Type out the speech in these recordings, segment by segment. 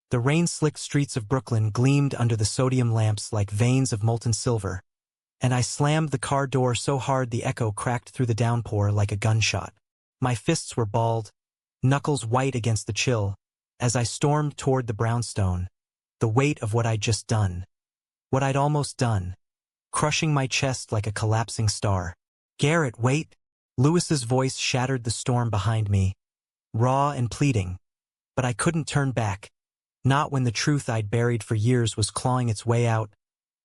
The rain-slicked streets of Brooklyn gleamed under the sodium lamps like veins of molten silver, and I slammed the car door so hard the echo cracked through the downpour like a gunshot. My fists were balled, knuckles white against the chill, as I stormed toward the brownstone, the weight of what I'd just done. What I'd almost done, crushing my chest like a collapsing star. "Garrett, wait!" Lewis's voice shattered the storm behind me, raw and pleading, but I couldn't turn back, not when the truth I'd buried for years was clawing its way out,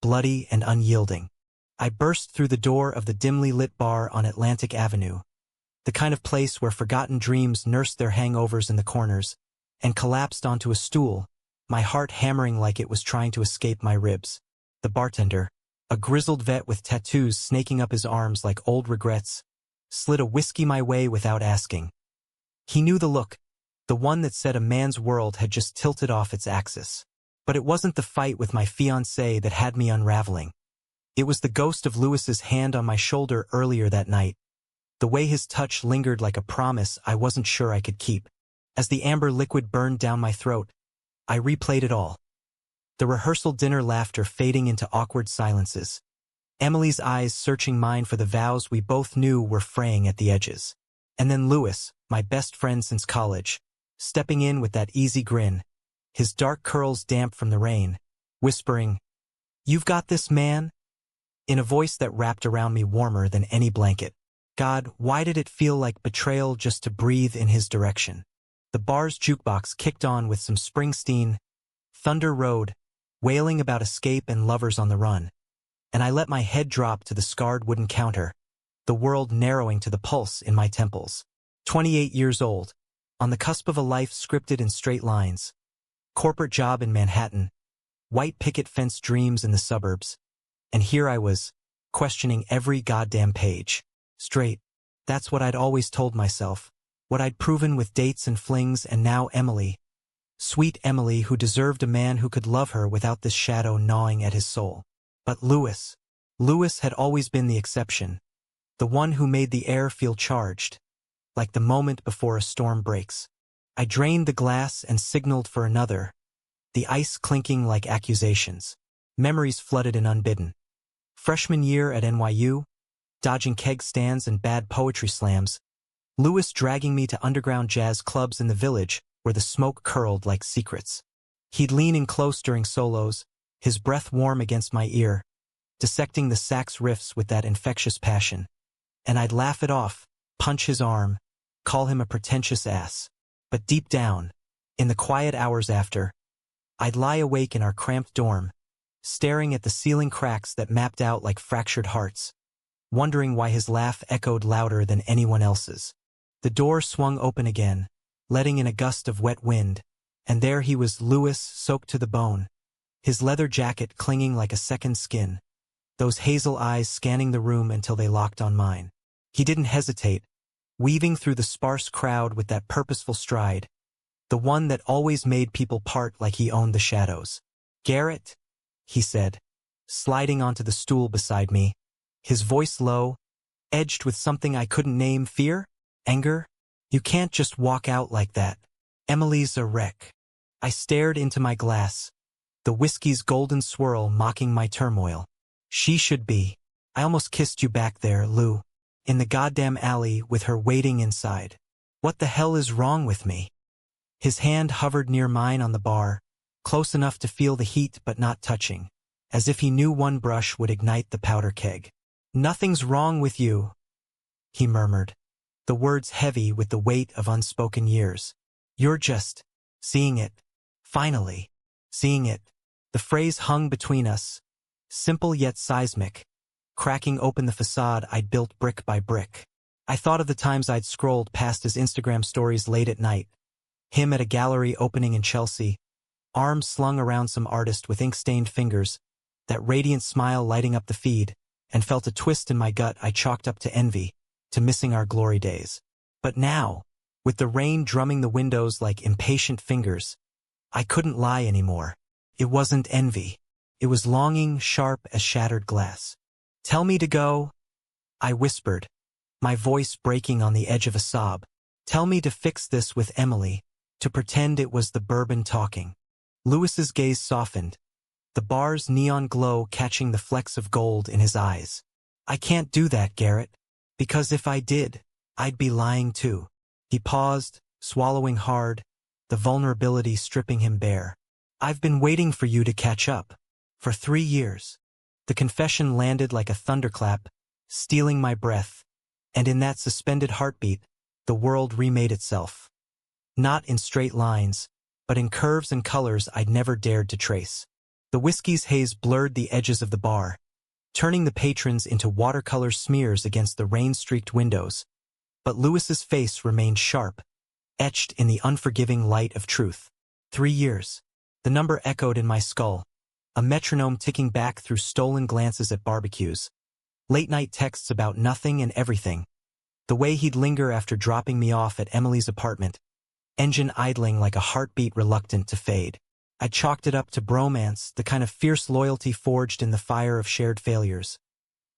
bloody and unyielding. I burst through the door of the dimly lit bar on Atlantic Avenue, the kind of place where forgotten dreams nursed their hangovers in the corners, and collapsed onto a stool, my heart hammering like it was trying to escape my ribs. The bartender, a grizzled vet with tattoos snaking up his arms like old regrets, slid a whiskey my way without asking. He knew the look, the one that said a man's world had just tilted off its axis. But it wasn't the fight with my fiancée that had me unraveling. It was the ghost of Lewis's hand on my shoulder earlier that night, the way his touch lingered like a promise I wasn't sure I could keep. As the amber liquid burned down my throat, I replayed it all. The rehearsal dinner laughter fading into awkward silences. Emily's eyes searching mine for the vows we both knew were fraying at the edges. And then Lewis, my best friend since college, stepping in with that easy grin, his dark curls damp from the rain, whispering, "You've got this, man?" in a voice that wrapped around me warmer than any blanket. God, why did it feel like betrayal just to breathe in his direction? The bar's jukebox kicked on with some Springsteen, Thunder Road, wailing about escape and lovers on the run, and I let my head drop to the scarred wooden counter, the world narrowing to the pulse in my temples. 28 years old, on the cusp of a life scripted in straight lines, corporate job in Manhattan, white picket fence dreams in the suburbs, and here I was, questioning every goddamn page. Straight, that's what I'd always told myself, what I'd proven with dates and flings, and now Emily. Sweet Emily who deserved a man who could love her without this shadow gnawing at his soul. But Lewis had always been the exception, the one who made the air feel charged, like the moment before a storm breaks. I drained the glass and signaled for another, the ice clinking like accusations. Memories flooded in unbidden. Freshman year at NYU, dodging keg stands and bad poetry slams, Lewis dragging me to underground jazz clubs in the village where the smoke curled like secrets. He'd lean in close during solos, his breath warm against my ear, dissecting the sax riffs with that infectious passion. And I'd laugh it off, punch his arm, call him a pretentious ass. But deep down, in the quiet hours after, I'd lie awake in our cramped dorm, staring at the ceiling cracks that mapped out like fractured hearts, wondering why his laugh echoed louder than anyone else's. The door swung open again, letting in a gust of wet wind, and there he was, Lewis, soaked to the bone, his leather jacket clinging like a second skin, those hazel eyes scanning the room until they locked on mine. He didn't hesitate, weaving through the sparse crowd with that purposeful stride, the one that always made people part like he owned the shadows. "Garrett," he said, sliding onto the stool beside me, his voice low, edged with something I couldn't name. Fear? Anger? "You can't just walk out like that. Emily's a wreck." I stared into my glass, the whiskey's golden swirl mocking my turmoil. "She should be. I almost kissed you back there, Lou, in the goddamn alley with her waiting inside. What the hell is wrong with me?" His hand hovered near mine on the bar, close enough to feel the heat but not touching, as if he knew one brush would ignite the powder keg. "Nothing's wrong with you," he murmured, the words heavy with the weight of unspoken years. "You're just seeing it. Finally, seeing it." The phrase hung between us, simple yet seismic, cracking open the facade I'd built brick by brick. I thought of the times I'd scrolled past his Instagram stories late at night, him at a gallery opening in Chelsea, arms slung around some artist with ink-stained fingers, that radiant smile lighting up the feed, and felt a twist in my gut I chalked up to envy, to missing our glory days. But now, with the rain drumming the windows like impatient fingers, I couldn't lie anymore. It wasn't envy. It was longing sharp as shattered glass. "Tell me to go," I whispered, my voice breaking on the edge of a sob. "Tell me to fix this with Emily, to pretend it was the bourbon talking." Lewis's gaze softened, the bar's neon glow catching the flecks of gold in his eyes. I can't do that, Garrett. Because if I did, I'd be lying too. He paused, swallowing hard, the vulnerability stripping him bare. I've been waiting for you to catch up. For 3 years. The confession landed like a thunderclap, stealing my breath, and in that suspended heartbeat, the world remade itself. Not in straight lines, but in curves and colors I'd never dared to trace. The whiskey's haze blurred the edges of the bar, turning the patrons into watercolor smears against the rain-streaked windows. But Lewis's face remained sharp, etched in the unforgiving light of truth. 3 years. The number echoed in my skull, a metronome ticking back through stolen glances at barbecues, late-night texts about nothing and everything, the way he'd linger after dropping me off at Emily's apartment, engine idling like a heartbeat reluctant to fade. I chalked it up to bromance, the kind of fierce loyalty forged in the fire of shared failures.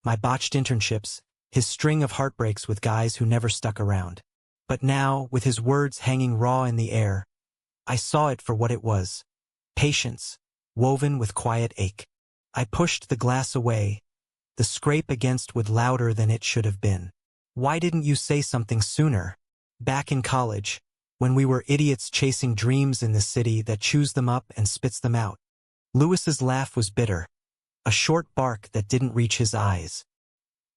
My botched internships, his string of heartbreaks with guys who never stuck around. But now, with his words hanging raw in the air, I saw it for what it was. Patience, woven with quiet ache. I pushed the glass away, the scrape against wood louder than it should have been. Why didn't you say something sooner? Back in college, when we were idiots chasing dreams in the city that chews them up and spits them out. Lewis's laugh was bitter, a short bark that didn't reach his eyes.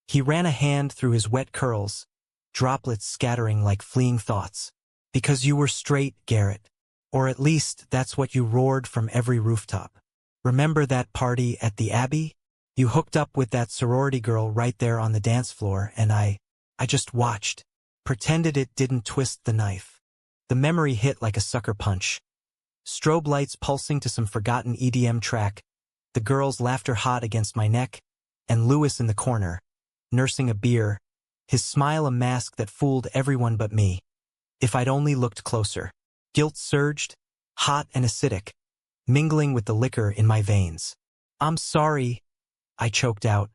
He ran a hand through his wet curls, droplets scattering like fleeing thoughts. Because you were straight, Garrett. Or at least that's what you roared from every rooftop. Remember that party at the Abbey? You hooked up with that sorority girl right there on the dance floor, and I just watched, pretended it didn't twist the knife. The memory hit like a sucker punch. Strobe lights pulsing to some forgotten EDM track, the girl's laughter hot against my neck, and Lewis in the corner, nursing a beer, his smile a mask that fooled everyone but me. If I'd only looked closer. Guilt surged, hot and acidic, mingling with the liquor in my veins. I'm sorry, I choked out,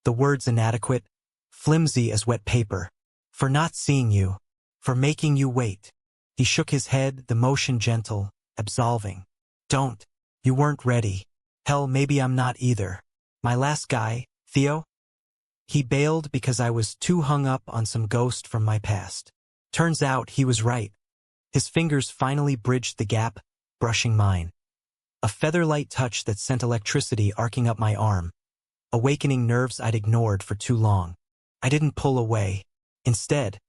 the words inadequate, flimsy as wet paper, for not seeing you, for making you wait. He shook his head, the motion gentle, absolving. Don't. You weren't ready. Hell, maybe I'm not either. My last guy, Theo? He bailed because I was too hung up on some ghost from my past. Turns out he was right. His fingers finally bridged the gap, brushing mine. A feather-light touch that sent electricity arcing up my arm, awakening nerves I'd ignored for too long. I didn't pull away. Instead,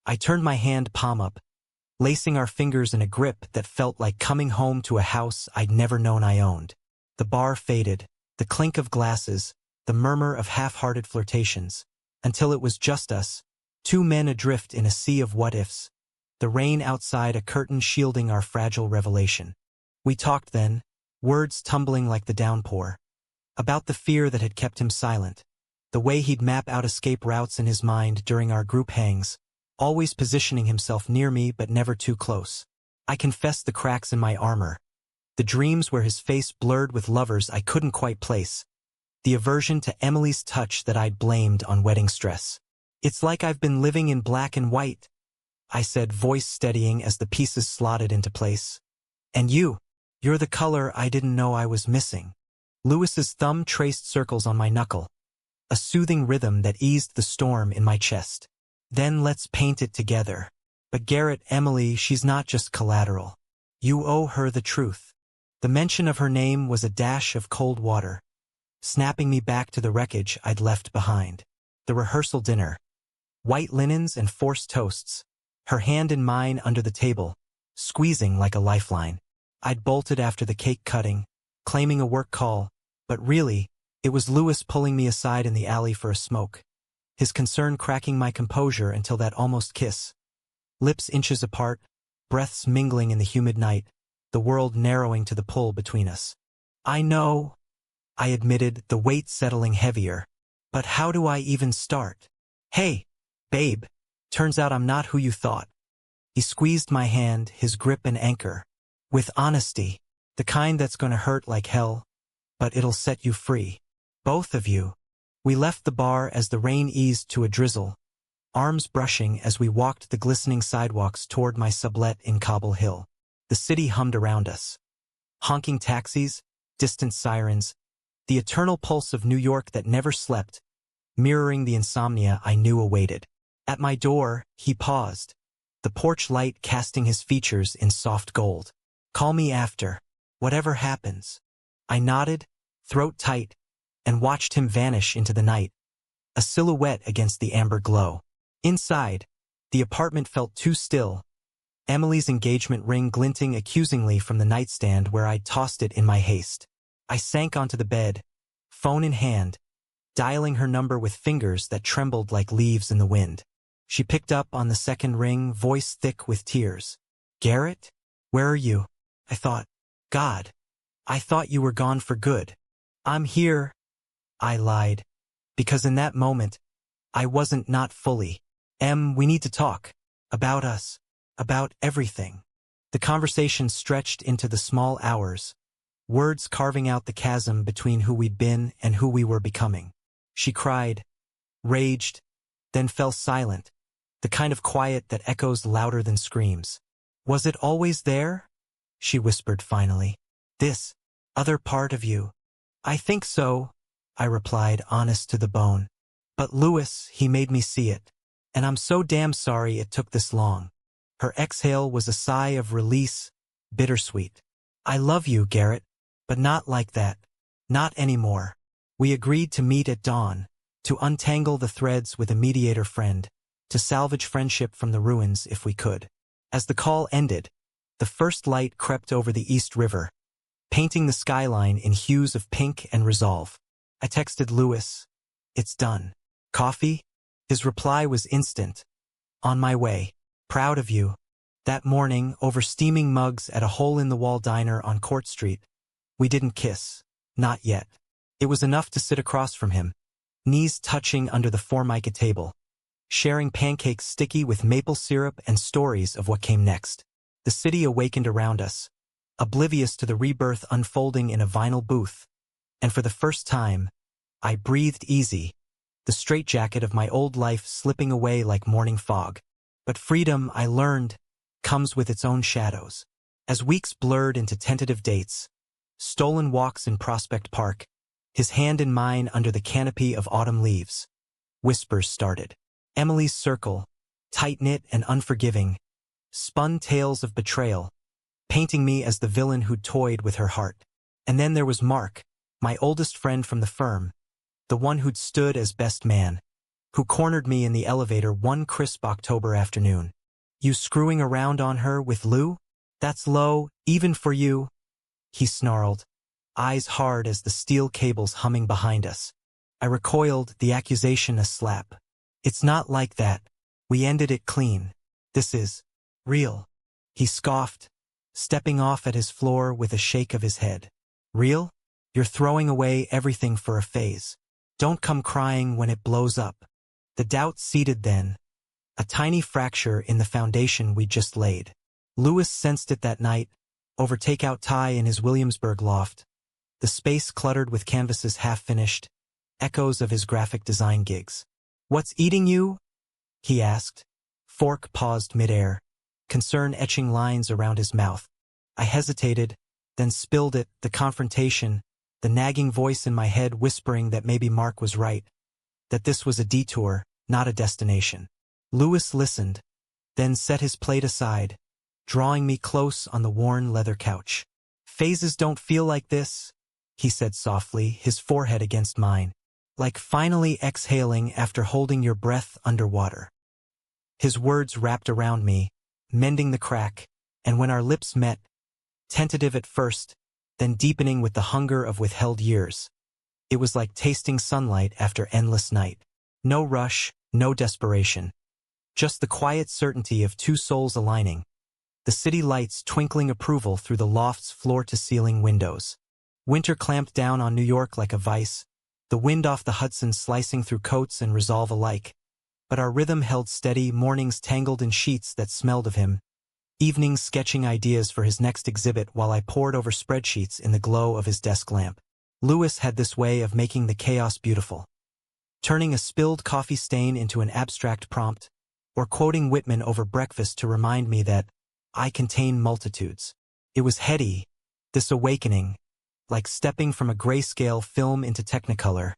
I turned my hand palm up, lacing our fingers in a grip that felt like coming home to a house I'd never known I owned. The bar faded, the clink of glasses, the murmur of half-hearted flirtations, until it was just us, two men adrift in a sea of what-ifs, the rain outside a curtain shielding our fragile revelation. We talked then, words tumbling like the downpour, about the fear that had kept him silent, the way he'd map out escape routes in his mind during our group hangs, always positioning himself near me but never too close. I confessed the cracks in my armor, the dreams where his face blurred with lovers I couldn't quite place, the aversion to Emily's touch that I'd blamed on wedding stress. It's like I've been living in black and white, I said, voice steadying as the pieces slotted into place. And you're the color I didn't know I was missing. Lewis's thumb traced circles on my knuckle, a soothing rhythm that eased the storm in my chest. Then let's paint it together. But Garrett, Emily, she's not just collateral. You owe her the truth. The mention of her name was a dash of cold water, snapping me back to the wreckage I'd left behind. The rehearsal dinner. White linens and forced toasts, her hand in mine under the table, squeezing like a lifeline. I'd bolted after the cake cutting, claiming a work call, but really, it was Lewis pulling me aside in the alley for a smoke, his concern cracking my composure until that almost kiss. Lips inches apart, breaths mingling in the humid night, the world narrowing to the pull between us. I know, I admitted, the weight settling heavier. But how do I even start? Hey, babe, turns out I'm not who you thought. He squeezed my hand, his grip an anchor. With honesty, the kind that's gonna hurt like hell, but it'll set you free. Both of you. We left the bar as the rain eased to a drizzle, arms brushing as we walked the glistening sidewalks toward my sublet in Cobble Hill. The city hummed around us. Honking taxis, distant sirens, the eternal pulse of New York that never slept, mirroring the insomnia I knew awaited. At my door, he paused, the porch light casting his features in soft gold. Call me after. Whatever happens. I nodded, throat tight, and watched him vanish into the night, a silhouette against the amber glow. Inside, the apartment felt too still, Emily's engagement ring glinting accusingly from the nightstand where I'd tossed it in my haste. I sank onto the bed, phone in hand, dialing her number with fingers that trembled like leaves in the wind. She picked up on the second ring, voice thick with tears. "Garrett? Where are you?" I thought. "God, I thought you were gone for good." "I'm here," I lied, because in that moment, I wasn't not fully. We need to talk. About us. About everything." The conversation stretched into the small hours, words carving out the chasm between who we'd been and who we were becoming. She cried, raged, then fell silent, the kind of quiet that echoes louder than screams. "Was it always there?" she whispered finally. "This other part of you?" "I think so," I replied, honest to the bone. "But Louis, he made me see it. And I'm so damn sorry it took this long." Her exhale was a sigh of release, bittersweet. "I love you, Garrett, but not like that. Not anymore." We agreed to meet at dawn, to untangle the threads with a mediator friend, to salvage friendship from the ruins if we could. As the call ended, the first light crept over the East River, painting the skyline in hues of pink and resolve. I texted Louis, "It's done. Coffee?" His reply was instant. "On my way. Proud of you." That morning, over steaming mugs at a hole-in-the-wall diner on Court Street, we didn't kiss. Not yet. It was enough to sit across from him, knees touching under the Formica table, sharing pancakes sticky with maple syrup and stories of what came next. The city awakened around us, oblivious to the rebirth unfolding in a vinyl booth, and for the first time, I breathed easy, the straitjacket of my old life slipping away like morning fog. But freedom, I learned, comes with its own shadows. As weeks blurred into tentative dates, stolen walks in Prospect Park, his hand in mine under the canopy of autumn leaves, whispers started. Emily's circle, tight-knit and unforgiving, spun tales of betrayal, painting me as the villain who'd toyed with her heart. And then there was Mark, my oldest friend from the firm, the one who'd stood as best man, who cornered me in the elevator one crisp October afternoon. "You screwing around on her with Lou? That's low, even for you," he snarled, eyes hard as the steel cables humming behind us. I recoiled, the accusation a slap. "It's not like that. We ended it clean. This is real," he scoffed, stepping off at his floor with a shake of his head. "Real? You're throwing away everything for a phase. Don't come crying when it blows up." The doubt seeded then, a tiny fracture in the foundation we just laid. Louis sensed it that night, over takeout Thai in his Williamsburg loft, the space cluttered with canvases half-finished, echoes of his graphic design gigs. "What's eating you?" he asked. Fork paused midair, concern etching lines around his mouth. I hesitated, then spilled it, the confrontation, the nagging voice in my head whispering that maybe Mark was right, that this was a detour, not a destination. Louis listened, then set his plate aside, drawing me close on the worn leather couch. "Phases don't feel like this," he said softly, his forehead against mine, "like finally exhaling after holding your breath underwater." His words wrapped around me, mending the crack, and when our lips met, tentative at first, then deepening with the hunger of withheld years, it was like tasting sunlight after endless night. No rush, no desperation. Just the quiet certainty of two souls aligning, the city lights twinkling approval through the loft's floor-to-ceiling windows. Winter clamped down on New York like a vice, the wind off the Hudson slicing through coats and resolve alike. But our rhythm held steady, mornings tangled in sheets that smelled of him, evenings sketching ideas for his next exhibit while I pored over spreadsheets in the glow of his desk lamp. Louis had this way of making the chaos beautiful, turning a spilled coffee stain into an abstract prompt, or quoting Whitman over breakfast to remind me that I contain multitudes. It was heady, This awakening, like stepping from a grayscale film into Technicolor,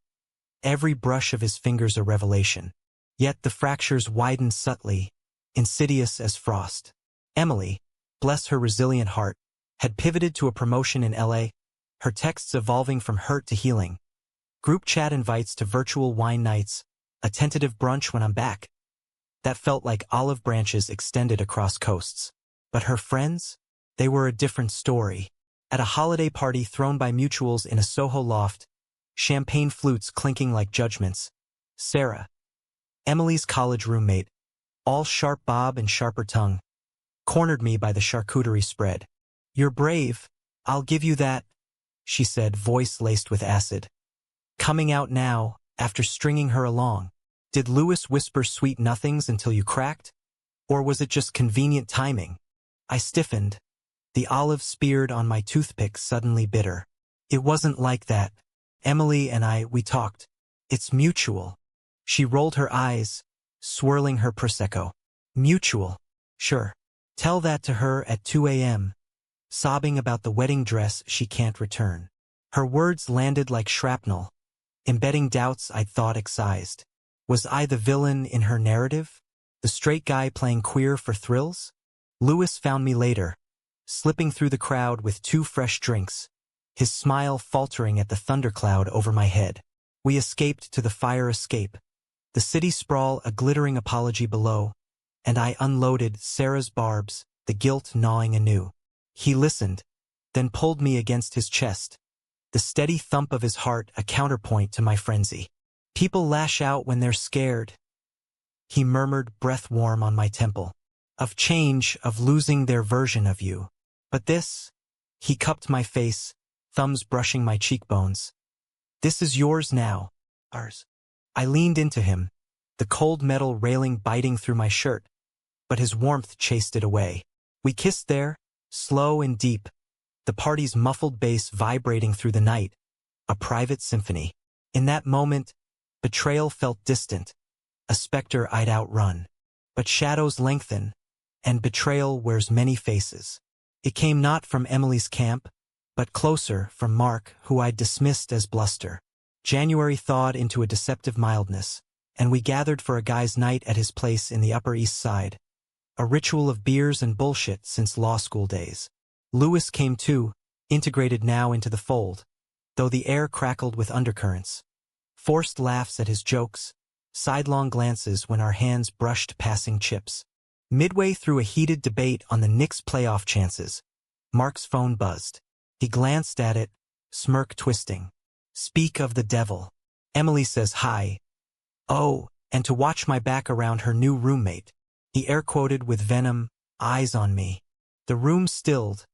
every brush of his fingers a revelation. Yet the fractures widened subtly, insidious as frost. Emily, bless her resilient heart, had pivoted to a promotion in LA, her texts evolving from hurt to healing. Group chat invites to virtual wine nights, a tentative brunch when I'm back. That felt like olive branches extended across coasts. But her friends? They were a different story. At a holiday party thrown by mutuals in a Soho loft, champagne flutes clinking like judgments, Sarah, Emily's college roommate, all sharp bob and sharper tongue, cornered me by the charcuterie spread. "You're brave, I'll give you that," she said, voice laced with acid. Coming out now, after stringing her along. Did Lewis whisper sweet nothings until you cracked? Or was it just convenient timing? I stiffened, the olive speared on my toothpick suddenly bitter. It wasn't like that. Emily and we talked. It's mutual. She rolled her eyes, swirling her Prosecco. Mutual. Sure. Tell that to her at 2 a.m., sobbing about the wedding dress she can't return. Her words landed like shrapnel, embedding doubts I'd thought excised. Was I the villain in her narrative? The straight guy playing queer for thrills? Lewis found me later, slipping through the crowd with 2 fresh drinks, his smile faltering at the thundercloud over my head. We escaped to the fire escape, the city sprawl a glittering apology below, and I unloaded Sarah's barbs, the guilt gnawing anew. He listened, then pulled me against his chest, the steady thump of his heart a counterpoint to my frenzy. "People lash out when they're scared," he murmured, breath warm on my temple. "Of change, of losing their version of you. But this," he cupped my face, thumbs brushing my cheekbones. "This is yours now, ours." I leaned into him, the cold metal railing biting through my shirt, but his warmth chased it away. We kissed there, slow and deep, the party's muffled bass vibrating through the night, a private symphony. In that moment, betrayal felt distant, a specter I'd outrun. But shadows lengthen, and betrayal wears many faces. It came not from Emily's camp, but closer from Mark, who I'd dismissed as bluster. January thawed into a deceptive mildness, and we gathered for a guy's night at his place in the Upper East Side. A ritual of beers and bullshit since law school days. Lewis came too, integrated now into the fold, though the air crackled with undercurrents. Forced laughs at his jokes, sidelong glances when our hands brushed passing chips. Midway through a heated debate on the Knicks' playoff chances, Mark's phone buzzed. He glanced at it, smirk twisting. "Speak of the devil. Emily says hi. Oh, and to watch my back around her new roommate." He air-quoted with venom, "Eyes on me." The room stilled,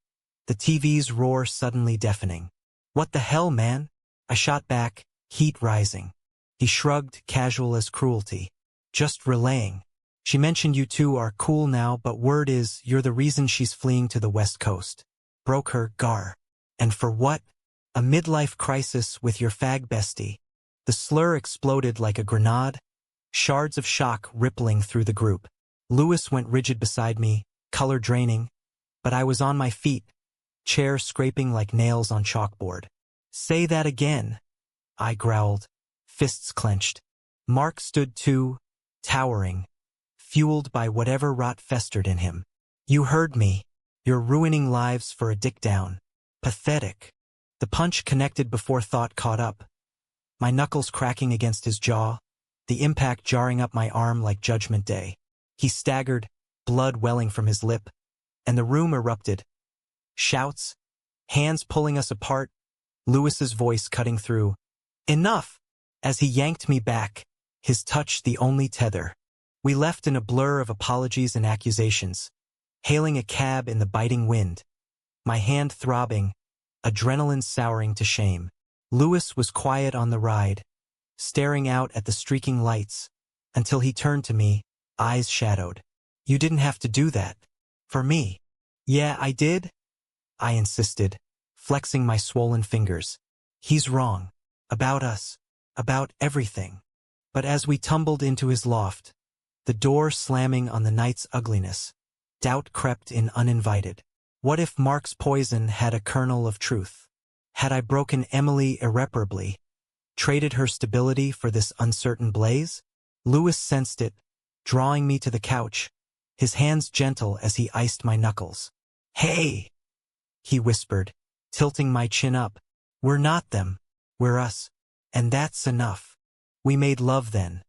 the TV's roar suddenly deafening. "What the hell, man?" I shot back, heat rising. He shrugged, casual as cruelty. "Just relaying. She mentioned you two are cool now, but word is you're the reason she's fleeing to the West Coast. Broke her, gar. And for what? A midlife crisis with your fag bestie." The slur exploded like a grenade, shards of shock rippling through the group. Lewis went rigid beside me, color draining, but I was on my feet, chair scraping like nails on chalkboard. "Say that again," I growled, fists clenched. Mark stood too, towering, fueled by whatever rot festered in him. "You heard me. You're ruining lives for a dick down. Pathetic." The punch connected before thought caught up, my knuckles cracking against his jaw, the impact jarring up my arm like Judgment Day. He staggered, blood welling from his lip, and the room erupted. Shouts, hands pulling us apart, Lewis's voice cutting through. "Enough!" as he yanked me back, his touch the only tether. We left in a blur of apologies and accusations, hailing a cab in the biting wind, my hand throbbing, adrenaline souring to shame. Lewis was quiet on the ride, staring out at the streaking lights, until he turned to me, eyes shadowed. "You didn't have to do that. For me." "Yeah, I did," I insisted, flexing my swollen fingers. "He's wrong. About us. About everything." But as we tumbled into his loft, the door slamming on the night's ugliness, doubt crept in uninvited. What if Mark's poison had a kernel of truth? Had I broken Emily irreparably, traded her stability for this uncertain blaze? Louis sensed it, drawing me to the couch, his hands gentle as he iced my knuckles. "Hey," he whispered, tilting my chin up. "We're not them, we're us. And that's enough." We made love then.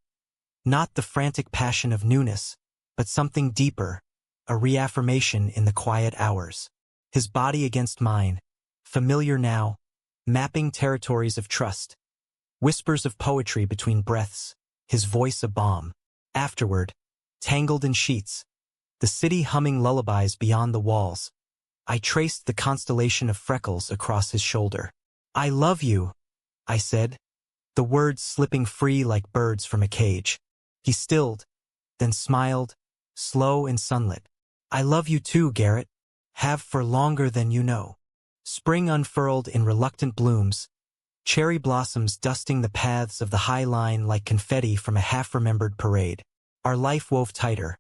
Not the frantic passion of newness, but something deeper, a reaffirmation in the quiet hours. His body against mine, familiar now, mapping territories of trust. Whispers of poetry between breaths, his voice a balm. Afterward, tangled in sheets, the city humming lullabies beyond the walls, I traced the constellation of freckles across his shoulder. "I love you," I said, the words slipping free like birds from a cage. He stilled, then smiled, slow and sunlit. "I love you too, Garrett. Have for longer than you know." Spring unfurled in reluctant blooms, cherry blossoms dusting the paths of the High Line like confetti from a half-remembered parade. Our life wove tighter.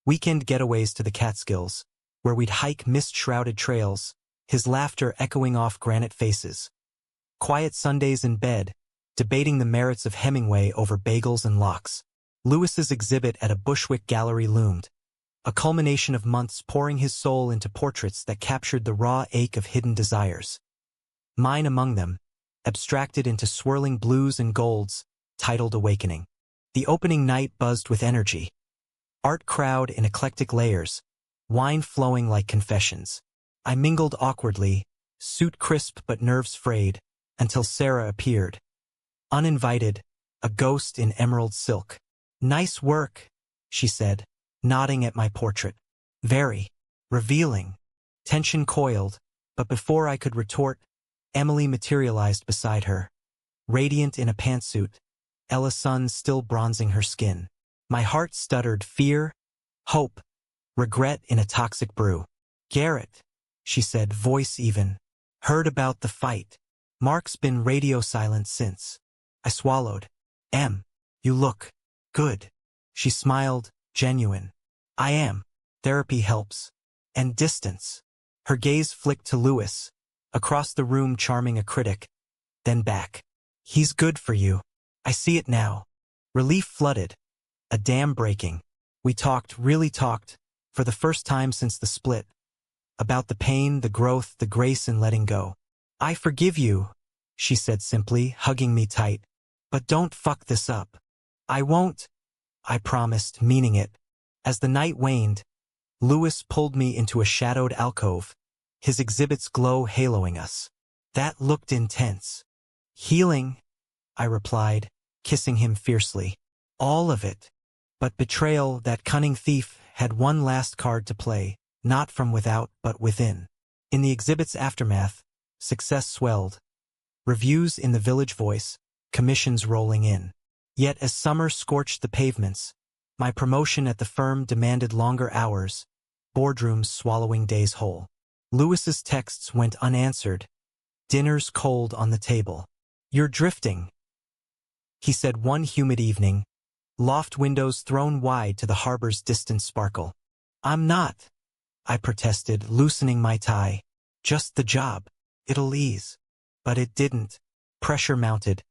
Weekend getaways to the Catskills, where we'd hike mist-shrouded trails, his laughter echoing off granite faces. Quiet Sundays in bed, debating the merits of Hemingway over bagels and lox. Lewis's exhibit at a Bushwick gallery loomed, a culmination of months pouring his soul into portraits that captured the raw ache of hidden desires. Mine among them, abstracted into swirling blues and golds, titled Awakening. The opening night buzzed with energy. Art crowd in eclectic layers, wine flowing like confessions. I mingled awkwardly, suit crisp but nerves frayed, until Sarah appeared. Uninvited, a ghost in emerald silk. "Nice work," she said, nodding at my portrait. "Very revealing." Tension coiled, but before I could retort, Emily materialized beside her, radiant in a pantsuit, Ella sun still bronzing her skin. My heart stuttered fear, hope, regret in a toxic brew. "Garrett," she said, voice even. "Heard about the fight. Mark's been radio silent since." I swallowed. You look good." She smiled, genuine. "I am. Therapy helps. And distance." Her gaze flicked to Louis, across the room charming a critic, then back. "He's good for you. I see it now." Relief flooded. A dam breaking. We talked, really talked, for the first time since the split. About the pain, the growth, the grace in letting go. "I forgive you," she said simply, hugging me tight. "But don't fuck this up." "I won't," I promised, meaning it. As the night waned, Louis pulled me into a shadowed alcove, his exhibit's glow haloing us. "That looked intense." "Healing," I replied, kissing him fiercely. "All of it." But betrayal, that cunning thief, had one last card to play, not from without but within. In the exhibit's aftermath, success swelled. Reviews in the Village Voice, commissions rolling in. Yet as summer scorched the pavements, my promotion at the firm demanded longer hours, boardrooms swallowing days whole. Lewis's texts went unanswered, dinners cold on the table. "You're drifting," he said one humid evening, loft windows thrown wide to the harbor's distant sparkle. "I'm not," I protested, loosening my tie. "Just the job. It'll ease." But it didn't. Pressure mounted.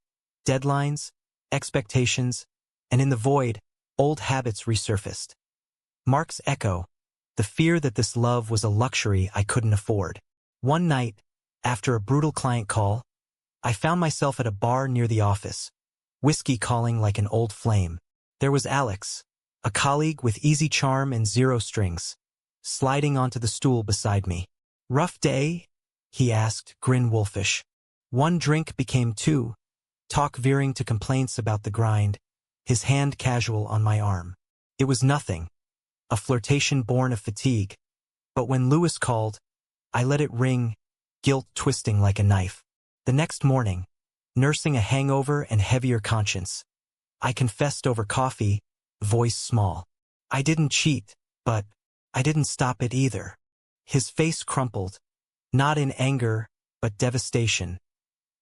Deadlines, expectations, and in the void, old habits resurfaced. Mark's echo, the fear that this love was a luxury I couldn't afford. One night, after a brutal client call, I found myself at a bar near the office, whiskey calling like an old flame. There was Alex, a colleague with easy charm and zero strings, sliding onto the stool beside me. "Rough day?" he asked, grin wolfish. One drink became two, talk veering to complaints about the grind, his hand casual on my arm. It was nothing, a flirtation born of fatigue, but when Louis called, I let it ring, guilt twisting like a knife. The next morning, nursing a hangover and heavier conscience, I confessed over coffee, voice small. I didn't cheat, but I didn't stop it either. His face crumpled, not in anger, but devastation.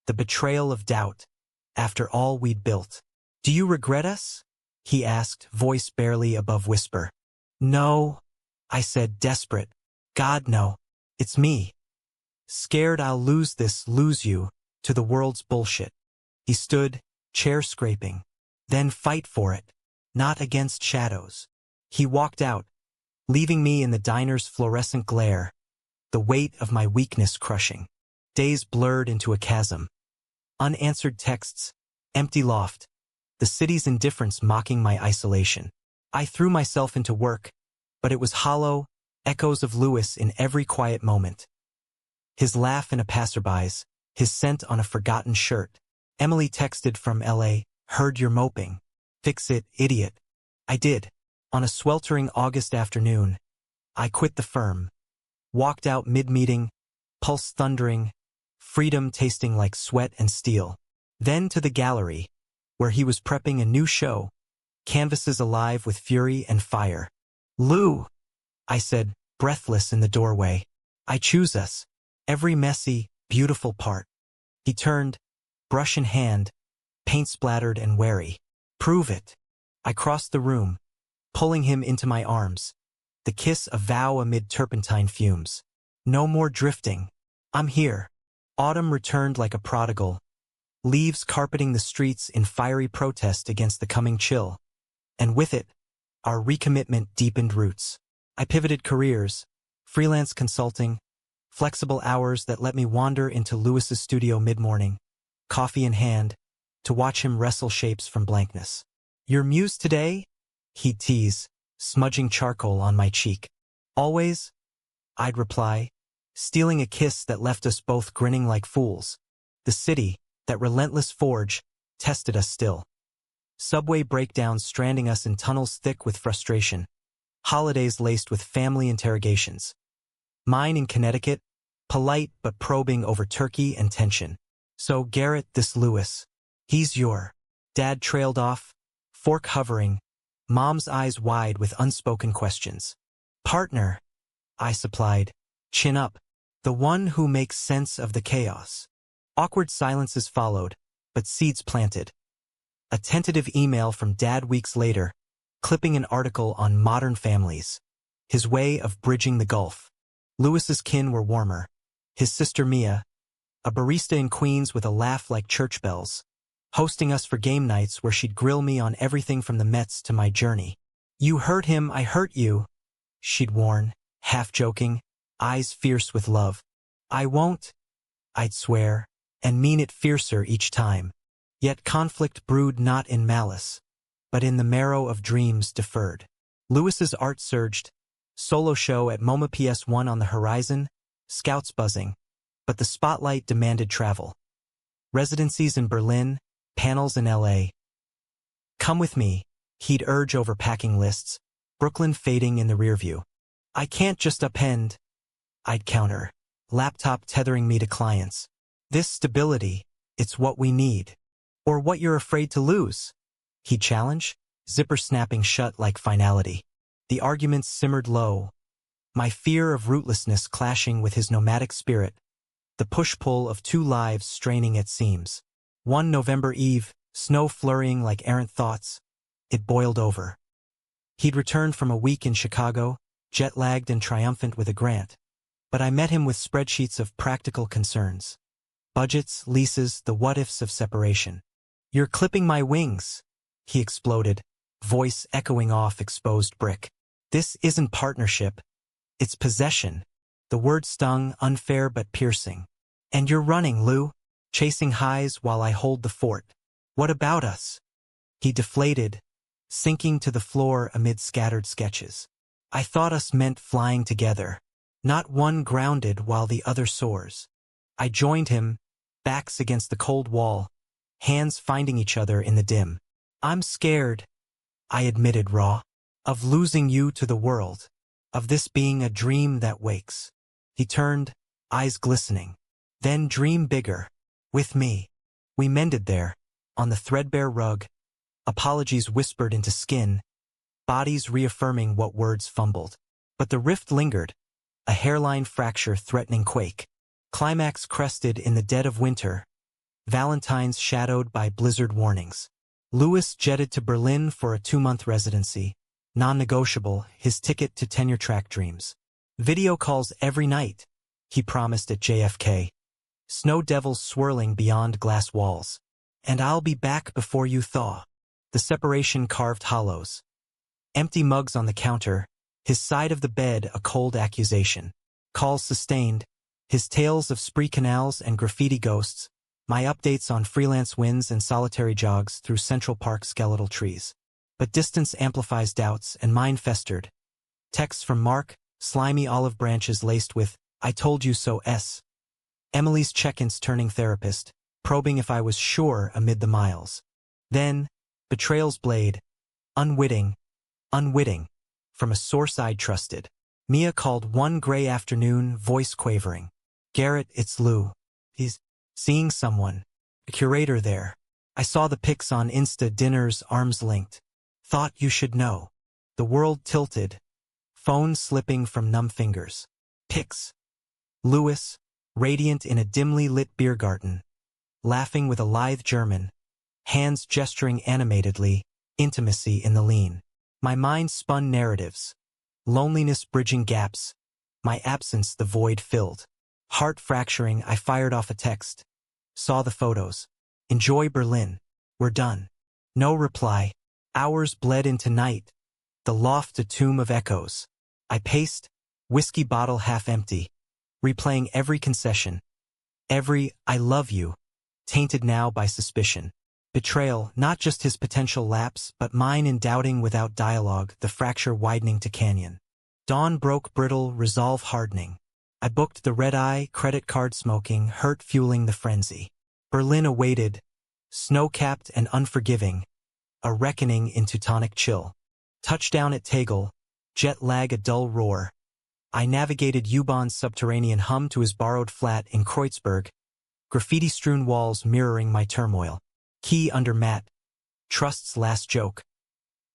The betrayal of doubt, after all we'd built. "Do you regret us?" he asked, voice barely above whisper. "No," I said, desperate. "God, no. It's me. Scared I'll lose you, to the world's bullshit. He stood, chair scraping. Then fight for it. Not against shadows. He walked out, leaving me in the diner's fluorescent glare, the weight of my weakness crushing. Days blurred into a chasm. Unanswered texts, empty loft, the city's indifference mocking my isolation. I threw myself into work, but it was hollow, echoes of Lewis in every quiet moment. His laugh in a passerby's, his scent on a forgotten shirt. Emily texted from LA, heard you're moping. Fix it, idiot. I did. On a sweltering August afternoon, I quit the firm. Walked out mid-meeting, pulse thundering, freedom tasting like sweat and steel. Then to the gallery, where he was prepping a new show, canvases alive with fury and fire. Lou, I said, breathless in the doorway. I choose us. Every messy, beautiful part. He turned, brush in hand, paint splattered and wary. Prove it. I crossed the room, pulling him into my arms. The kiss a vow amid turpentine fumes. No more drifting. I'm here. Autumn returned like a prodigal, leaves carpeting the streets in fiery protest against the coming chill. And with it, our recommitment deepened roots. I pivoted careers, freelance consulting, flexible hours that let me wander into Lewis's studio mid-morning, coffee in hand, to watch him wrestle shapes from blankness. Your muse today? He'd tease, smudging charcoal on my cheek. Always? I'd reply, stealing a kiss that left us both grinning like fools. The city, that relentless forge, tested us still. Subway breakdowns stranding us in tunnels thick with frustration. Holidays laced with family interrogations. Mine in Connecticut, polite but probing over turkey and tension. So Garrett, this Lewis. He's your. Dad trailed off, fork hovering, Mom's eyes wide with unspoken questions. Partner, I supplied, chin up, the one who makes sense of the chaos. Awkward silences followed, but seeds planted. A tentative email from Dad weeks later, clipping an article on modern families. His way of bridging the gulf. Lewis's kin were warmer. His sister Mia, a barista in Queens with a laugh like church bells, hosting us for game nights where she'd grill me on everything from the Mets to my journey. You hurt him, I hurt you, she'd warn, half joking, eyes fierce with love. I won't, I'd swear, and mean it fiercer each time. Yet conflict brewed not in malice, but in the marrow of dreams deferred. Lewis's art surged, solo show at MoMA PS1 on the horizon, scouts buzzing, but the spotlight demanded travel. Residencies in Berlin, panels in LA. Come with me, he'd urge over packing lists, Brooklyn fading in the rearview. I can't just append, I'd counter, laptop tethering me to clients. This stability, it's what we need. Or what you're afraid to lose, he'd challenge, zipper snapping shut like finality. The arguments simmered low, my fear of rootlessness clashing with his nomadic spirit, the push-pull of two lives straining at seams. One November eve, snow flurrying like errant thoughts, it boiled over. He'd returned from a week in Chicago, jet-lagged and triumphant with a grant. But I met him with spreadsheets of practical concerns. Budgets, leases, the what-ifs of separation. You're clipping my wings, he exploded, voice echoing off exposed brick. This isn't partnership. It's possession. The word stung, unfair but piercing. And you're running, Lou, chasing highs while I hold the fort. What about us? He deflated, sinking to the floor amid scattered sketches. I thought us meant flying together, not one grounded while the other soars. I joined him, backs against the cold wall, hands finding each other in the dim. I'm scared, I admitted raw, of losing you to the world, of this being a dream that wakes. He turned, eyes glistening. Then dream bigger, with me. We mended there, on the threadbare rug, apologies whispered into skin, bodies reaffirming what words fumbled. But the rift lingered, a hairline fracture threatening quake. Climax crested in the dead of winter, Valentine's shadowed by blizzard warnings. Lewis jetted to Berlin for a 2-month residency, non-negotiable, his ticket to tenure-track dreams. Video calls every night, he promised at JFK. Snow devils swirling beyond glass walls. And I'll be back before you thaw. The separation carved hollows. Empty mugs on the counter, his side of the bed a cold accusation. Calls sustained, his tales of spree canals and graffiti ghosts, my updates on freelance wins and solitary jogs through Central Park skeletal trees. But distance amplifies doubts, and mine festered. Texts from Mark, slimy olive branches laced with, I told you so s. Emily's check-ins turning therapist, probing if I was sure amid the miles. Then, betrayal's blade, unwitting, from a source I'd trusted. Mia called one gray afternoon, voice quavering. Garrett, it's Lou. He's seeing someone. A curator there. I saw the pics on Insta, dinners, arms linked. Thought you should know. The world tilted. Phone slipping from numb fingers. Pics. Lewis, radiant in a dimly lit beer garden. Laughing with a lithe German. Hands gesturing animatedly, intimacy in the lean. My mind spun narratives. Loneliness bridging gaps. My absence the void filled. Heart fracturing, I fired off a text. Saw the photos. Enjoy Berlin. We're done. No reply. Hours bled into night. The loft a tomb of echoes. I paced, whiskey bottle half empty. Replaying every concession. Every, I love you. Tainted now by suspicion. Betrayal, not just his potential lapse, but mine in doubting without dialogue, the fracture widening to canyon. Dawn broke brittle, resolve hardening. I booked the red-eye, credit card smoking, hurt fueling the frenzy. Berlin awaited, snow-capped and unforgiving, a reckoning in Teutonic chill. Touchdown at Tegel, jet lag a dull roar. I navigated U-Bahn's subterranean hum to his borrowed flat in Kreuzberg, graffiti-strewn walls mirroring my turmoil. Key under mat, trust's last joke.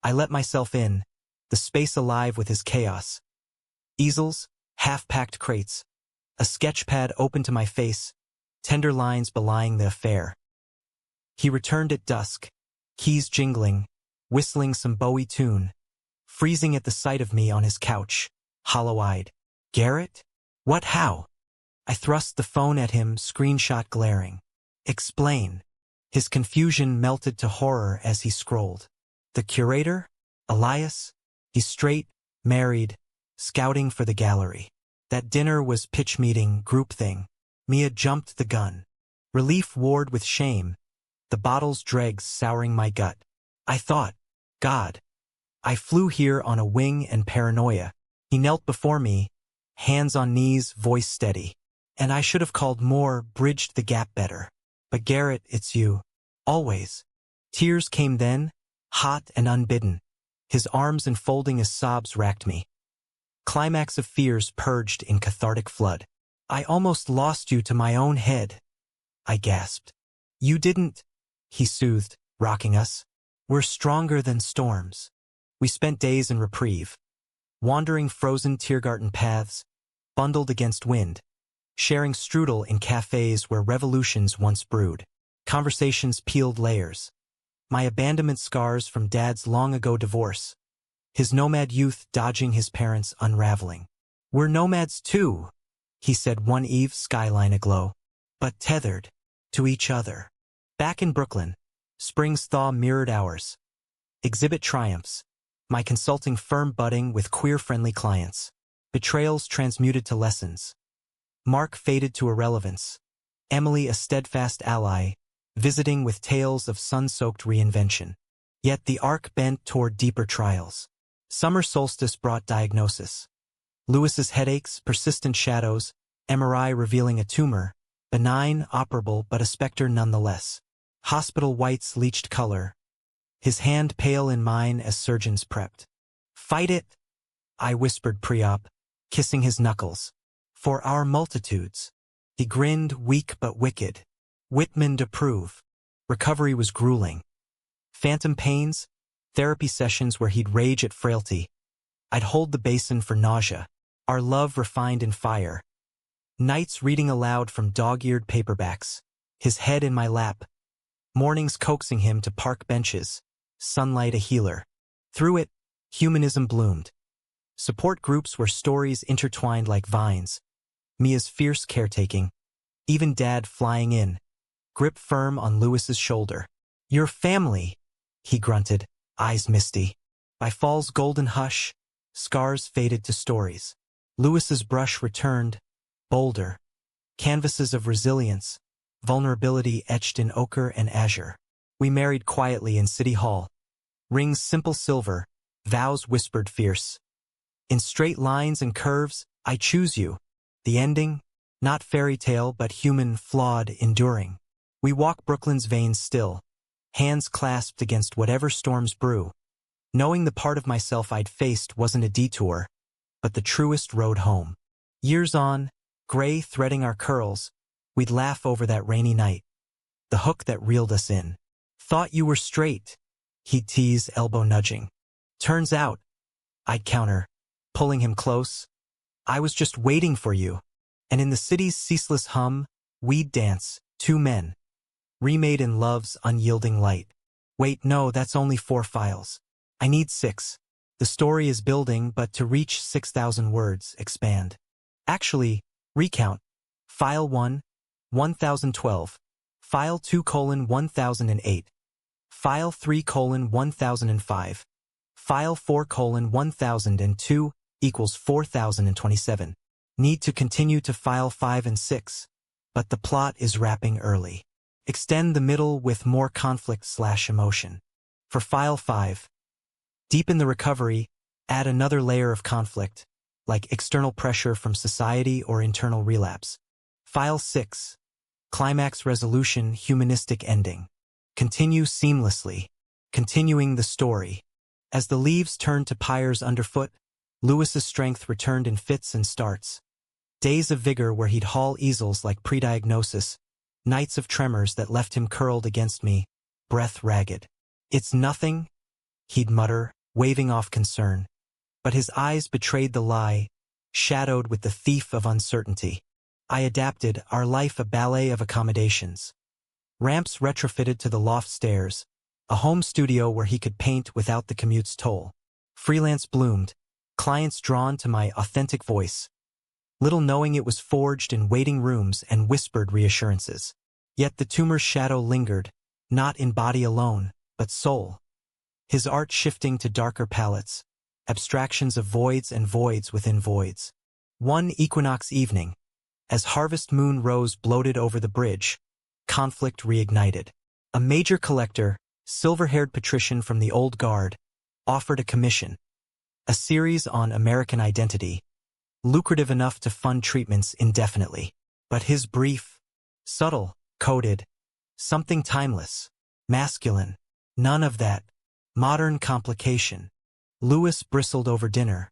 I let myself in, the space alive with his chaos. Easels, half-packed crates, a sketchpad open to my face, tender lines belying the affair. He returned at dusk, keys jingling, whistling some Bowie tune, freezing at the sight of me on his couch, hollow-eyed. Garrett? What, how? I thrust the phone at him, screenshot glaring. Explain. His confusion melted to horror as he scrolled. The curator? Elias? He's straight, married, scouting for the gallery. That dinner was pitch meeting, group thing. Mia jumped the gun. Relief warred with shame, the bottle's dregs souring my gut. I thought, God. I flew here on a wing and paranoia. He knelt before me, hands on knees, voice steady. And I should have called more, bridged the gap better. But Garrett, it's you. Always. Tears came then, hot and unbidden. His arms enfolding as sobs racked me. Climax of fears purged in cathartic flood. I almost lost you to my own head. I gasped. You didn't, he soothed, rocking us. We're stronger than storms. We spent days in reprieve. Wandering frozen Tiergarten paths, bundled against wind. Sharing strudel in cafes where revolutions once brewed. Conversations peeled layers. My abandonment scars from Dad's long-ago divorce. His nomad youth dodging his parents' unraveling. We're nomads too, he said one eve, skyline aglow. But tethered to each other. Back in Brooklyn, spring's thaw mirrored ours. Exhibit triumphs. My consulting firm budding with queer-friendly clients. Betrayals transmuted to lessons. Mark faded to irrelevance. Emily a steadfast ally, visiting with tales of sun-soaked reinvention. Yet the arc bent toward deeper trials. Summer solstice brought diagnosis. Lewis's headaches, persistent shadows, MRI revealing a tumor, benign, operable, but a specter nonetheless. Hospital whites leached color. His hand pale in mine as surgeons prepped. Fight it, I whispered pre-op, kissing his knuckles. For our multitudes. He grinned, weak but wicked. Whitman to prove. Recovery was grueling. Phantom pains, therapy sessions where he'd rage at frailty. I'd hold the basin for nausea. Our love refined in fire. Nights reading aloud from dog-eared paperbacks. His head in my lap. Mornings coaxing him to park benches. Sunlight a healer. Through it, humanism bloomed. Support groups where stories intertwined like vines. Mia's fierce caretaking, even Dad flying in, grip firm on Lewis's shoulder. "Your family," he grunted, eyes misty. By fall's golden hush, scars faded to stories. Lewis's brush returned, bolder, canvases of resilience, vulnerability etched in ochre and azure. We married quietly in City Hall. Rings simple silver, vows whispered fierce. In straight lines and curves, I choose you. The ending, not fairy tale but human, flawed, enduring. We walk Brooklyn's veins still, hands clasped against whatever storms brew, knowing the part of myself I'd faced wasn't a detour, but the truest road home. Years on, gray threading our curls, we'd laugh over that rainy night, the hook that reeled us in. "Thought you were straight," he'd tease, elbow nudging. "Turns out," I'd counter, pulling him close, "I was just waiting for you." And in the city's ceaseless hum, we'd dance, two men, remade in love's unyielding light. Wait, no, that's only 4 files. I need 6. The story is building, but to reach 6,000 words, expand. Actually, recount. File 1, 1012. File 2 1008. File 3 1005. File 4 1002 equals 4027. Need to continue to file 5 and 6, but the plot is wrapping early. Extend the middle with more conflict/emotion. For file 5, deepen the recovery, add another layer of conflict, like external pressure from society or internal relapse. File 6, climax resolution, humanistic ending. Continue seamlessly, continuing the story. As the leaves turned to pyres underfoot, Lewis's strength returned in fits and starts. Days of vigor where he'd haul easels like pre-diagnosis, nights of tremors that left him curled against me, breath ragged. "It's nothing," he'd mutter, waving off concern. But his eyes betrayed the lie, shadowed with the thief of uncertainty. I adapted, our life a ballet of accommodations. Ramps retrofitted to the loft stairs, a home studio where he could paint without the commute's toll. Freelance bloomed, clients drawn to my authentic voice, little knowing it was forged in waiting rooms and whispered reassurances. Yet the tumor's shadow lingered, not in body alone, but soul. His art shifting to darker palettes, abstractions of voids and voids within voids. One equinox evening, as harvest moon rose bloated over the bridge, conflict reignited. A major collector, silver-haired patrician from the old guard, offered a commission. A series on American identity, lucrative enough to fund treatments indefinitely. But his brief, subtle, coded, something timeless, masculine, none of that modern complication. Lewis bristled over dinner,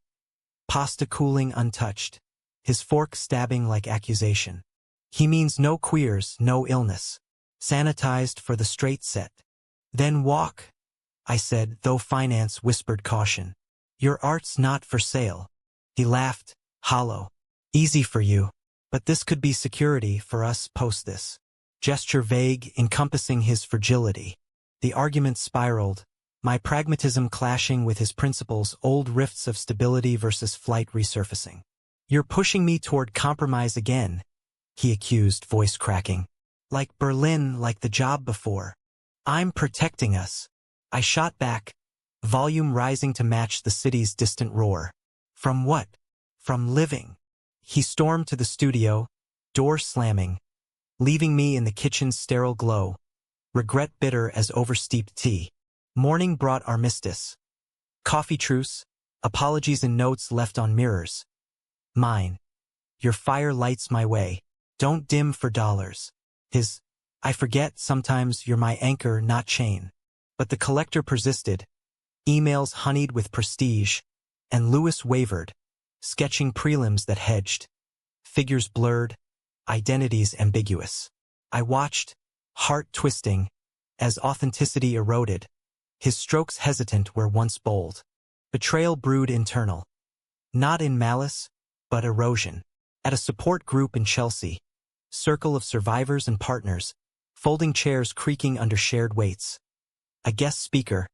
pasta cooling untouched, his fork stabbing like accusation. "He means no queers, no illness. Sanitized for the straight set." "Then walk," I said, though finance whispered caution. "Your art's not for sale." He laughed, hollow. "Easy for you. But this could be security for us post this." Gesture vague, encompassing his fragility. The argument spiraled, my pragmatism clashing with his principles, old rifts of stability versus flight resurfacing. "You're pushing me toward compromise again," he accused, voice cracking. "Like Berlin, like the job before." "I'm protecting us," I shot back, volume rising to match the city's distant roar. "From what?" "From living." He stormed to the studio, door slamming, leaving me in the kitchen's sterile glow, regret bitter as oversteeped tea. Morning brought armistice. Coffee truce, apologies and notes left on mirrors. Mine. "Your fire lights my way. Don't dim for dollars." His, "I forget, sometimes you're my anchor, not chain." But the collector persisted, emails honeyed with prestige, and Lewis wavered, sketching prelims that hedged. Figures blurred, identities ambiguous. I watched, heart twisting, as authenticity eroded, his strokes hesitant where once bold. Betrayal brewed internal. Not in malice, but erosion. At a support group in Chelsea, circle of survivors and partners, folding chairs creaking under shared weights. A guest speaker,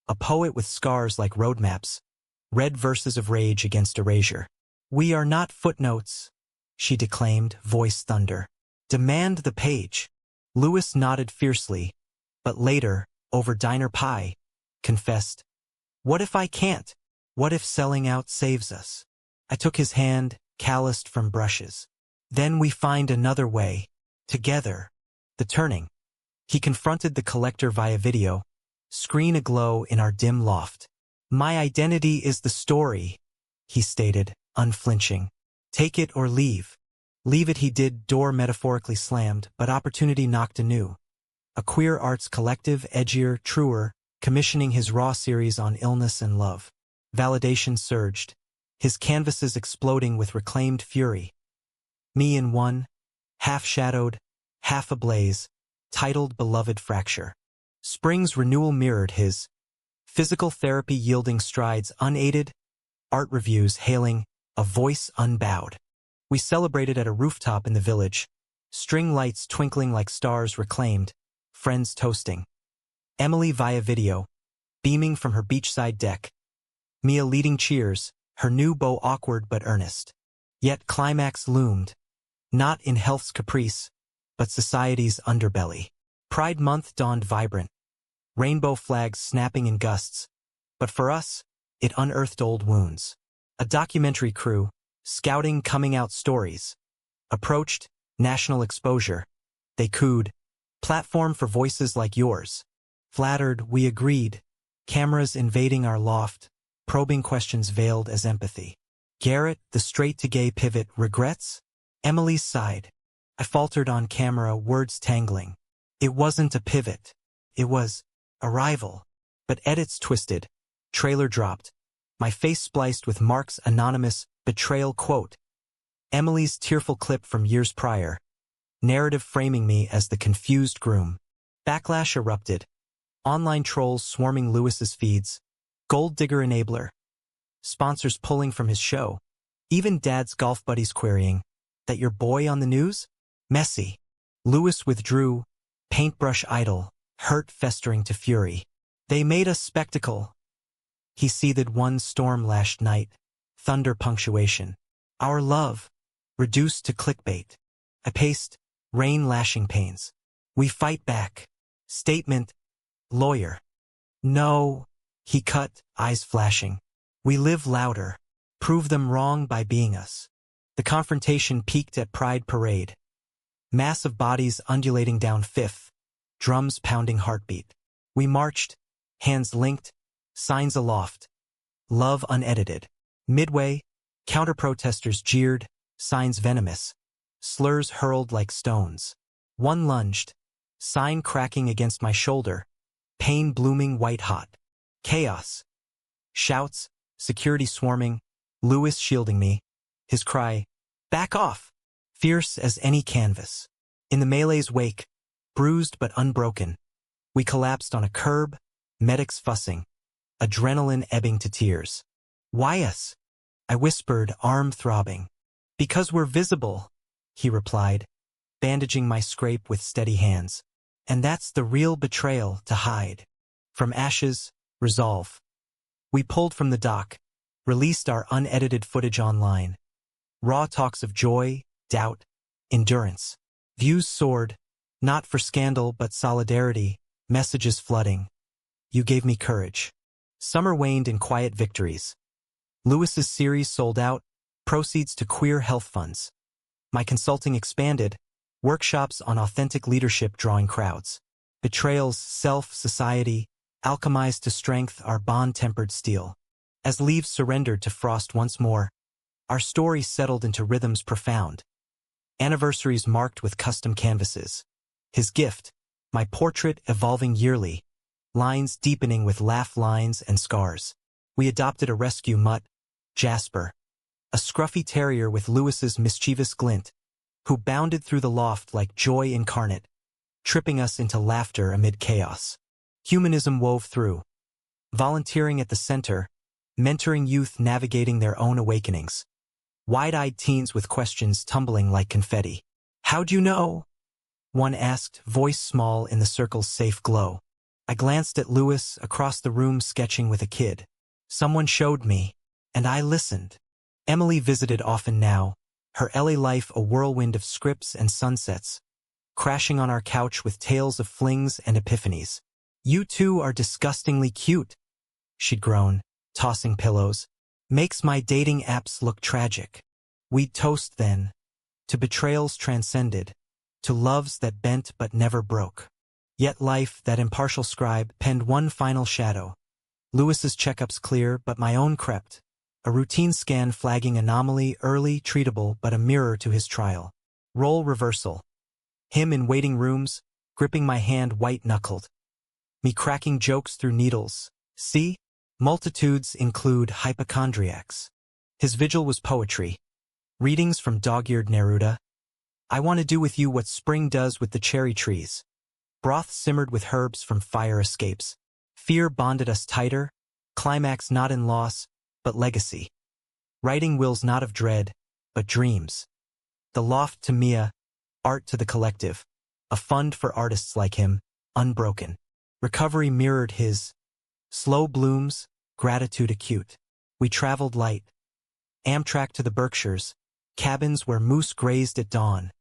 a poet with scars like roadmaps, read verses of rage against erasure. "We are not footnotes," she declaimed, voice thunder. Demand the page. Lewis nodded fiercely, but later, over diner pie, confessed, what if I can't? What if selling out saves us? I took his hand, calloused from brushes. Then we find another way. Together. The turning. He confronted the collector via video, screen aglow in our dim loft. My identity is the story, he stated, unflinching. Take it or leave. Leave it he did, door metaphorically slammed, but opportunity knocked anew. A queer arts collective, edgier, truer, commissioning his raw series on illness and love. Validation surged, his canvases exploding with reclaimed fury. Me in one, half-shadowed, half ablaze, titled Beloved Fracture. Spring's renewal mirrored his, physical therapy yielding strides unaided, art reviews hailing, a voice unbowed. We celebrated at a rooftop in the village, string lights twinkling like stars reclaimed, friends toasting. Emily via video, beaming from her beachside deck. Mia leading cheers, her new beau awkward but earnest. Yet climax loomed, not in health's caprice, but society's underbelly. Pride Month dawned vibrant, rainbow flags snapping in gusts, but for us, it unearthed old wounds. A documentary crew, scouting coming out stories, approached, national exposure. They cooed, platform for voices like yours. Flattered, we agreed, cameras invading our loft, probing questions veiled as empathy. Garrett, the straight-to-gay pivot, regrets? Emily sighed. I faltered on camera, words tangling. It wasn't a pivot. It was arrival. But edits twisted. Trailer dropped. My face spliced with Mark's anonymous betrayal quote. Emily's tearful clip from years prior. Narrative framing me as the confused groom. Backlash erupted. Online trolls swarming Lewis's feeds. Gold digger enabler. Sponsors pulling from his show. Even dad's golf buddies querying, that your boy on the news? Messy. Lewis withdrew, paintbrush idle, hurt festering to fury. They made a spectacle. He seethed one storm-lashed night, thunder punctuation. Our love, reduced to clickbait. I paced, rain lashing pains. We fight back. Statement, lawyer. No, he cut, eyes flashing. We live louder. Prove them wrong by being us. The confrontation peaked at Pride Parade. Mass of bodies undulating down Fifth, drums pounding heartbeat. We marched, hands linked, signs aloft. Love unedited. Midway, counter-protesters jeered, signs venomous. Slurs hurled like stones. One lunged, sign cracking against my shoulder, pain blooming white-hot. Chaos. Shouts, security swarming, Lewis shielding me. His cry, back off, fierce as any canvas. In the melee's wake, bruised but unbroken, we collapsed on a curb, medics fussing, adrenaline ebbing to tears. Why us? I whispered, arm throbbing. Because we're visible, he replied, bandaging my scrape with steady hands. And that's the real betrayal to hide. From ashes, resolve. We pulled from the dock, released our unedited footage online. Raw talks of joy, doubt, endurance. Views soared, not for scandal but solidarity, messages flooding. You gave me courage. Summer waned in quiet victories. Lewis's series sold out, proceeds to queer health funds. My consulting expanded, workshops on authentic leadership drawing crowds. Betrayals, self, society, alchemized to strength our bond-tempered steel. As leaves surrendered to frost once more, our story settled into rhythms profound. Anniversaries marked with custom canvases. His gift, my portrait evolving yearly, lines deepening with laugh lines and scars. We adopted a rescue mutt, Jasper, a scruffy terrier with Lewis's mischievous glint, who bounded through the loft like joy incarnate, tripping us into laughter amid chaos. Humanism wove through, volunteering at the center, mentoring youth navigating their own awakenings. Wide-eyed teens with questions tumbling like confetti. How'd you know? One asked, voice small in the circle's safe glow. I glanced at Lewis across the room sketching with a kid. Someone showed me, and I listened. Emily visited often now, her LA life a whirlwind of scripts and sunsets, crashing on our couch with tales of flings and epiphanies. "You two are disgustingly cute," she'd groan, tossing pillows. "Makes my dating apps look tragic." We'd toast then, to betrayals transcended, to loves that bent but never broke. Yet life, that impartial scribe, penned one final shadow. Lewis's checkups clear, but my own crept, a routine scan flagging anomaly, early, treatable, but a mirror to his trial. Role reversal. Him in waiting rooms, gripping my hand white-knuckled. Me cracking jokes through needles. See? Multitudes include hypochondriacs. His vigil was poetry. Readings from dog-eared Neruda. "I want to do with you what spring does with the cherry trees." Broth simmered with herbs from fire escapes. Fear bonded us tighter, climax not in loss, but legacy. Writing wills not of dread, but dreams. The loft to Mia, art to the collective. A fund for artists like him, unbroken. Recovery mirrored his. Slow blooms, gratitude acute. We traveled light. Amtrak to the Berkshires, cabins where moose grazed at dawn.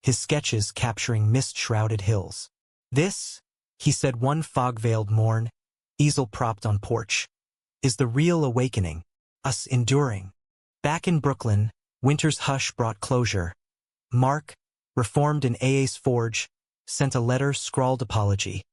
His sketches capturing mist-shrouded hills. "This," he said one fog-veiled morn, easel propped on porch, "is the real awakening, us enduring." Back in Brooklyn, winter's hush brought closure. Mark, reformed in AA's forge, sent a letter scrawled apology.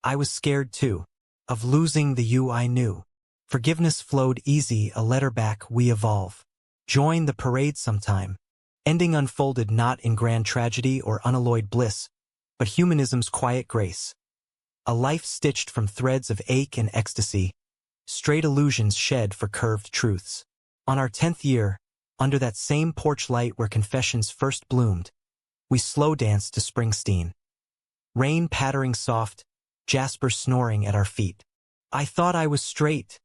I was scared too, of losing the you I knew. Forgiveness flowed easy, a letter back, we evolve. Join the parade sometime. Ending unfolded not in grand tragedy or unalloyed bliss, but humanism's quiet grace. A life stitched from threads of ache and ecstasy, straight illusions shed for curved truths. On our 10th year, under that same porch light where confessions first bloomed, we slow danced to Springsteen. Rain pattering soft, Jasper snoring at our feet. "I thought I was straight,"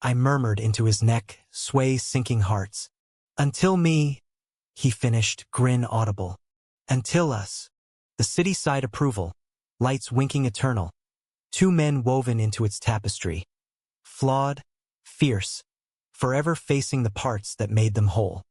I murmured into his neck, sway sinking hearts. "Until me," he finished, grin audible. "Until us." The city-side approval, lights winking eternal. Two men woven into its tapestry. Flawed, fierce, forever facing the parts that made them whole.